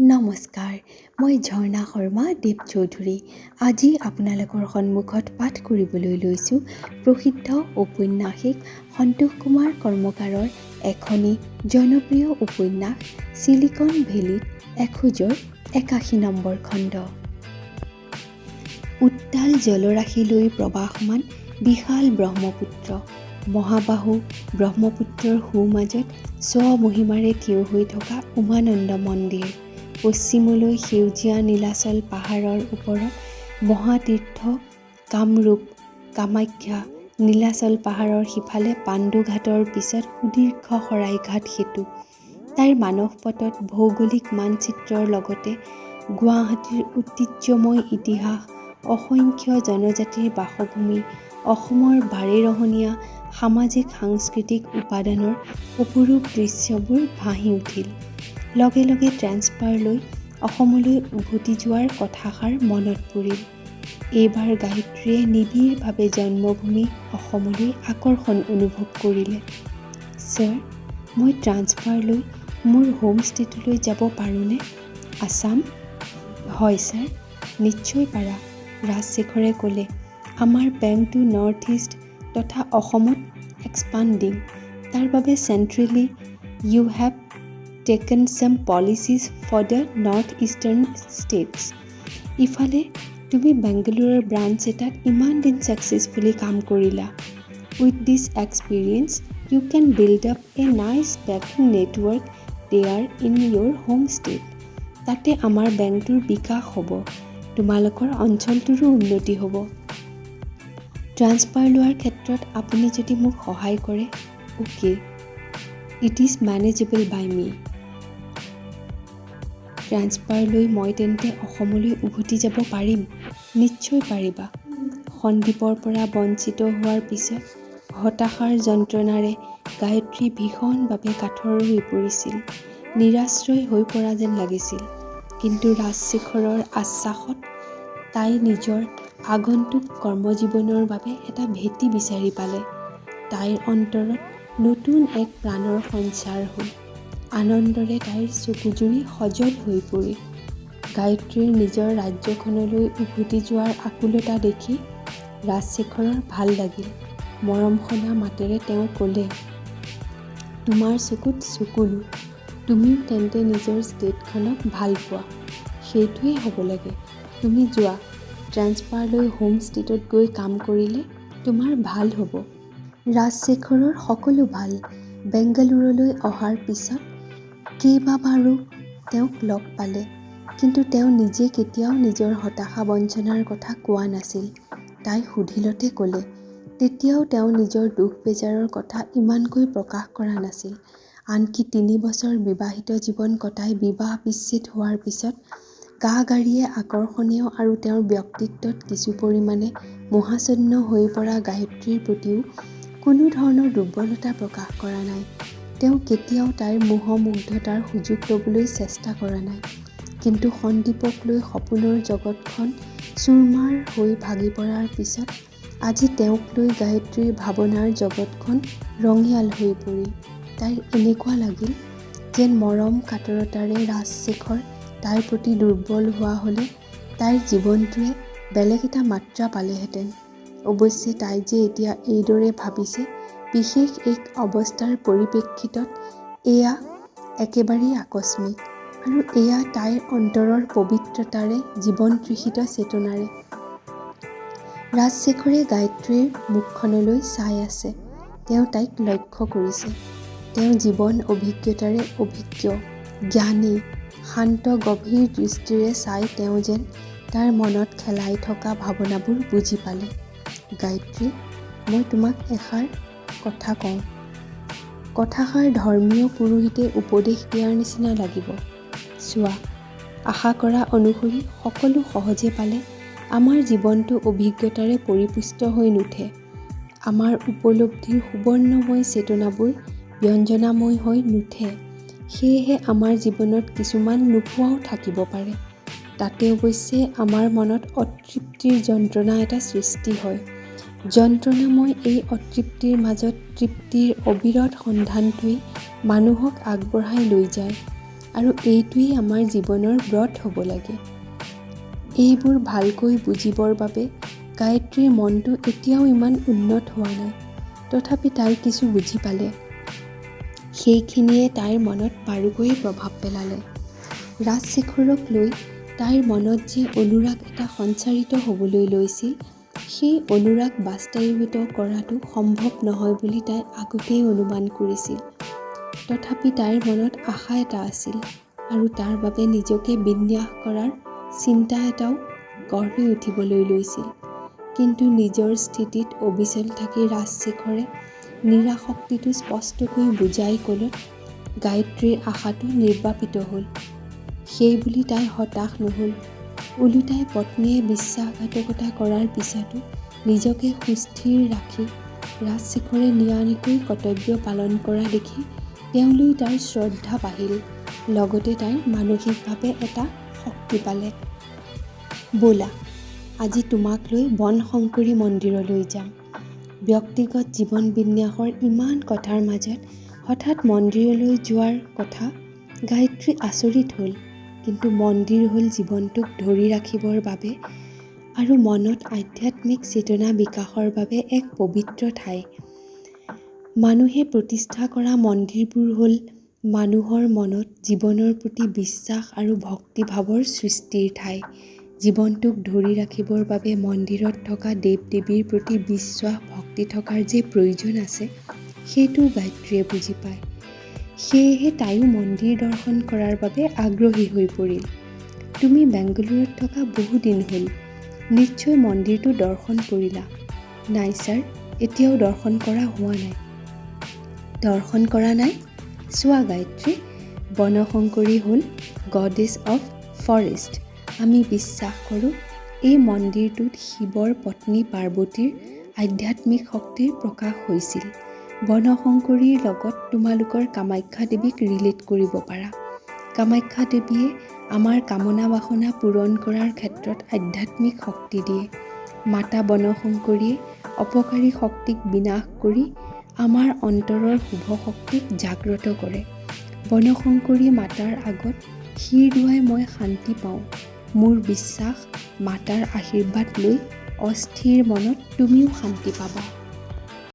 নমস্কাৰ, মই ঝৰ্ণা শৰ্মা দেৱ চৌধুৰী। আজি আপোনালোকৰ সন্মুখত পাঠ কৰিবলৈ লৈছোঁ প্ৰসিদ্ধ ঔপন্যাসিক সন্তোষ কুমাৰ কৰ্মকাৰৰ এখনি জনপ্ৰিয় উপন্যাস চিলিকন ভেলীত এখোজৰ ৮১ নম্বৰ খণ্ড। উত্তাল জলৰাশিলৈ প্ৰবাহমান বিশাল ব্ৰহ্মপুত্ৰ, মহাবাহু ব্ৰহ্মপুত্ৰৰ সোঁমাজত স্বমহিমাৰে থিয় হৈ থকা উমানন্দ মন্দিৰ, পশ্চিমলৈ সেউজীয়া নীলাচল পাহাৰৰ ওপৰত মহাতীৰ্থ কামৰূপ কামাখ্যা, নীলাচল পাহাৰৰ সিফালে পাণ্ডুঘাটৰ পিছত সুদীৰ্ঘ শৰাইঘাট সেতু, তাৰ মানসপটত ভৌগোলিক মানচিত্ৰৰ লগতে গুৱাহাটীৰ ঐতিহ্যময় ইতিহাস, অসংখ্য জনজাতিৰ বাসভূমি, অসমৰ বাৰেৰহণীয়া সামাজিক সাংস্কৃতিক উপাদানৰ অপৰূপ দৃশ্যবোৰ ভাহি উঠিল। লগে লগে ট্ৰেন্সফাৰ লৈ অসমলৈ উভতি যোৱাৰ কথাষাৰ মনত পৰিল। এইবাৰ গায়ত্ৰীয়ে নিবিড়ভাৱে জন্মভূমি অসমলৈ আকৰ্ষণ অনুভৱ কৰিলে। ছাৰ, মই ট্ৰান্সফাৰ লৈ মোৰ হোম ষ্টেটলৈ যাব পাৰোঁনে? আছাম? হয় ছাৰ, নিশ্চয় পাৰা, ৰাজশেখৰে ক'লে। আমাৰ বেংকটো নৰ্থ ইষ্ট তথা অসমত এক্সপাণ্ডিং। তাৰ বাবে centrally you have taken some policies for the north eastern states. ইফালে তুমি বেংগালুৰুৰ ব্ৰাঞ্চ এটাত ইমান দিন ছাকচেছফুলি কাম কৰিলা। With this experience you can build up a nice banking network there in your home state. তাতে আমাৰ বেংকটোৰ বিকাশ হ'ব, তোমালোকৰ অঞ্চলটোৰো উন্নতি হ'ব। ট্ৰান্সফাৰ লোৱাৰ ক্ষেত্ৰত আপুনি যদি মোক সহায় কৰে, okay, it is manageable by me. Transfer লৈ মই তেন্তে অসমলৈ উভতি যাব পাৰিম? নিশ্চয় পাৰিবা। সন্দীপৰ পৰা বঞ্চিত হোৱাৰ পিছত হতাশাৰ যন্ত্ৰণাৰে গায়ত্ৰী ভীষণভাৱে কাঠৰ হৈ পৰিছিল, নিৰাশ্ৰয় হৈ পৰা যেন লাগিছিল। কিন্তু ৰাজশেখৰৰ আশ্বাসত তাই নিজৰ আগন্তুক কৰ্মজীৱনৰ বাবে এটা ভেটি বিচাৰি পালে। তাইৰ অন্তৰত নতুন এক প্ৰাণৰ সঞ্চাৰ হ'ল। আনন্দৰে তাইৰ চকুজুৰি সজল হৈ পৰিল। গায়ত্ৰীৰ নিজৰ ৰাজ্যখনলৈ উভতি যোৱাৰ আকুলতা দেখি ৰাজশেখৰৰ ভাল লাগিল। মৰমসনা মাতেৰে তেওঁ ক'লে, তোমাৰ চকুত চকুলো, তুমিও তেন্তে নিজৰ ষ্টেটখনক ভাল পোৱা। সেইটোৱেই হ'ব লাগে। তুমি যোৱা, ট্ৰেন্সফাৰ লৈ হোম ষ্টেটত গৈ কাম কৰিলে তোমাৰ ভাল হ'ব। ৰাজশেখৰৰ সকলো ভাল। বেংগালুৰুলৈ অহাৰ পিছত কেইবাবাৰো তেওঁক লগ পালে, কিন্তু তেওঁ নিজে কেতিয়াও নিজৰ হতাশা বঞ্চনাৰ কথা কোৱা নাছিল। তাই সুধিলতে ক'লে, তেতিয়াও তেওঁ নিজৰ দুখ বেজাৰৰ কথা ইমানকৈ প্ৰকাশ কৰা নাছিল। আনকি ৩ বছৰ বিবাহিত জীৱন কটাই বিবাহ বিচ্ছেদ হোৱাৰ পিছত গা-গাড়ীয়ে আকৰ্ষণীয় আৰু তেওঁৰ ব্যক্তিত্বত কিছু পৰিমাণে মোহাচ্ছন্ন হৈ পৰা গায়ত্ৰীৰ প্ৰতিও কোনো ধৰণৰ দুৰ্বলতা প্ৰকাশ কৰা নাই। তেওঁ কেতিয়াও তাইৰ মোহমুগ্ধতাৰ সুযোগ ল'বলৈ চেষ্টা কৰা নাই। কিন্তু সন্দীপক লৈ সপোনৰ জগতখন চুৰমাৰ হৈ ভাগি পৰাৰ পিছত আজি তেওঁক লৈ গায়ত্ৰীৰ ভাৱনাৰ জগতখন ৰঙিয়াল হৈ পৰিল। তাইৰ এনেকুৱা লাগিল যেন মৰম কাতৰতাৰে ৰাজশেখৰ তাইৰ প্ৰতি দুৰ্বল হোৱা হ'লে তাইৰ জীৱনটোৱে বেলেগ এটা মাত্ৰা পালেহেঁতেন। অৱশ্যে তাই যে এতিয়া এইদৰে ভাবিছে, বিশেষ এক অৱস্থাৰ পৰিপ্ৰেক্ষিতত এয়া একেবাৰেই আকস্মিক, আৰু এয়া তাইৰ অন্তৰৰ পবিত্ৰতাৰে জীৱন তৃষিত চেতনাৰে। ৰাজশেখৰে গায়ত্ৰীৰ মুখখনলৈ চাই আছে। তেওঁ তাইক লক্ষ্য কৰিছে। তেওঁ জীৱন অভিজ্ঞতাৰে অভিজ্ঞ, জ্ঞানী, শান্ত গভীৰ দৃষ্টিৰে চাই তেওঁ যেন তাৰ মনত খেলাই থকা ভাৱনাবোৰ বুজি পালে। গায়ত্ৰী, মই তোমাক এষাৰ কথা কওঁ। কথাষাৰ ধৰ্মীয় পুৰোহিতে উপদেশ দিয়াৰ নিচিনা লাগিব। চোৱা, আশা কৰা অনুসৰি সকলো সহজে পালে আমাৰ জীৱনটো অভিজ্ঞতাৰে পৰিপুষ্ট হৈ নুঠে। আমাৰ উপলব্ধিৰ সুবৰ্ণময় চেতনাবোৰ ব্যঞ্জনাময় হৈ নুঠে। সেয়েহে আমাৰ জীৱনত কিছুমান নোপোৱাও থাকিব পাৰে। তাতে অৱশ্যে আমাৰ মনত অতৃপ্তিৰ যন্ত্ৰণা এটা সৃষ্টি হয়। যন্ত্ৰণাময় এই অতৃপ্তিৰ মাজত তৃপ্তিৰ অবিৰত সন্ধানটোৱেই মানুহক আগবঢ়াই লৈ যায়। আৰু এইটোৱেই আমাৰ জীৱনৰ ব্ৰত হ'ব লাগে। এইবোৰ ভালকৈ বুজিবৰ বাবে গায়ত্ৰীৰ মনটো এতিয়াও ইমান উন্নত হোৱা নাই। তথাপি তাই কিছু বুজি পালে। সেইখিনিয়ে তাইৰ মনত বাৰুকৈয়ে প্ৰভাৱ পেলালে। ৰাজশেখৰক লৈ তাইৰ মনত যে অনুৰাগ এটা সঞ্চাৰিত হ'বলৈ লৈছিল, সেই অনুৰাগ বাস্তৱায়িত কৰাটো সম্ভৱ নহয় বুলি তাই আগতেই অনুমান কৰিছিল। তথাপি তাইৰ মনত আশা এটা আছিল আৰু তাৰ বাবে নিজকে বিন্যাস কৰাৰ চিন্তা এটাও গঢ় লৈ উঠিবলৈ লৈছিল। কিন্তু নিজৰ স্থিতিত অবিচল থাকি ৰাজশেখৰে নিৰাশক্তিটো স্পষ্টকৈ বুজাই ক'লত গায়ত্ৰীৰ আশাটো নিৰ্বাপিত হ'ল। সেই বুলি তাই হতাশ নহ'ল। ওলোটাই পত্নীয়ে বিশ্বাসঘাতকতা কৰাৰ পিছতো নিজকে সুস্থিৰ ৰাখি ৰাজশেখৰে নিয়াৰিকৈ কৰ্তব্য পালন কৰা দেখি তেওঁলৈ তাইৰ শ্ৰদ্ধা বাঢ়িল। লগতে তাইৰ মানসিকভাৱে এটা শক্তি পালে। ব'লা, আজি তোমাক লৈ বনশংকৰী মন্দিৰলৈ যাম। ব্যক্তিগত জীৱন বিন্যাসৰ ইমান কথাৰ মাজত হঠাৎ মন্দিৰলৈ যোৱাৰ কথা গায়ত্ৰী আচৰিত হ'ল। কিন্তু মন্দিৰ হ'ল জীৱনটোক ধৰি ৰাখিবৰ বাবে আৰু মনত আধ্যাত্মিক চেতনা বিকাশৰ বাবে এক পবিত্ৰ ঠাই। মানুহে প্ৰতিষ্ঠা কৰা মন্দিৰবোৰ হ'ল মানুহৰ মনত জীৱনৰ প্ৰতি বিশ্বাস আৰু ভক্তিভাৱৰ সৃষ্টিৰ ঠাই। জীৱনটোক ধৰি ৰাখিবৰ বাবে মন্দিৰত থকা দেৱ-দেৱীৰ প্ৰতি বিশ্বাস ভক্তি থকাৰ যে প্ৰয়োজন আছে, সেইটোও গায়ত্ৰীয়ে বুজি পায়। সেয়েহে তাইও মন্দিৰ দৰ্শন কৰাৰ বাবে আগ্ৰহী হৈ পৰিল। তুমি বেংগালুৰুত থকা বহুদিন হ'ল, নিশ্চয় মন্দিৰটো দৰ্শন কৰিলা। নাই ছাৰ, এতিয়াও দৰ্শন কৰা হোৱা নাই। দৰ্শন কৰা নাই? চোৱা গায়ত্ৰী, বনশংকৰী হ'ল গডেছ অফ ফৰেষ্ট। আমি বিশ্বাস কৰোঁ এই মন্দিৰটোত শিৱৰ পত্নী পাৰ্বতীৰ আধ্যাত্মিক শক্তিৰ প্ৰকাশ হৈছিল। বনশংকৰীৰ লগত তোমালোকৰ কামাখ্যা দেৱীক ৰিলেট কৰিব পাৰা। কামাখ্যা দেৱীয়ে আমাৰ কামনা বাসনা পূৰণ কৰাৰ ক্ষেত্ৰত আধ্যাত্মিক শক্তি দিয়ে। মাতা বনশংকৰীয়ে অপকাৰী শক্তিক বিনাশ কৰি আমাৰ অন্তৰৰ শুভ শক্তিক জাগ্ৰত কৰে। বনশংকৰী মাতাৰ আগত শিৰ দোৱাই মই শান্তি পাওঁ। মোৰ বিশ্বাস মাতাৰ আশীৰ্বাদ লৈ অস্থিৰ মনত তুমিও শান্তি পাবা।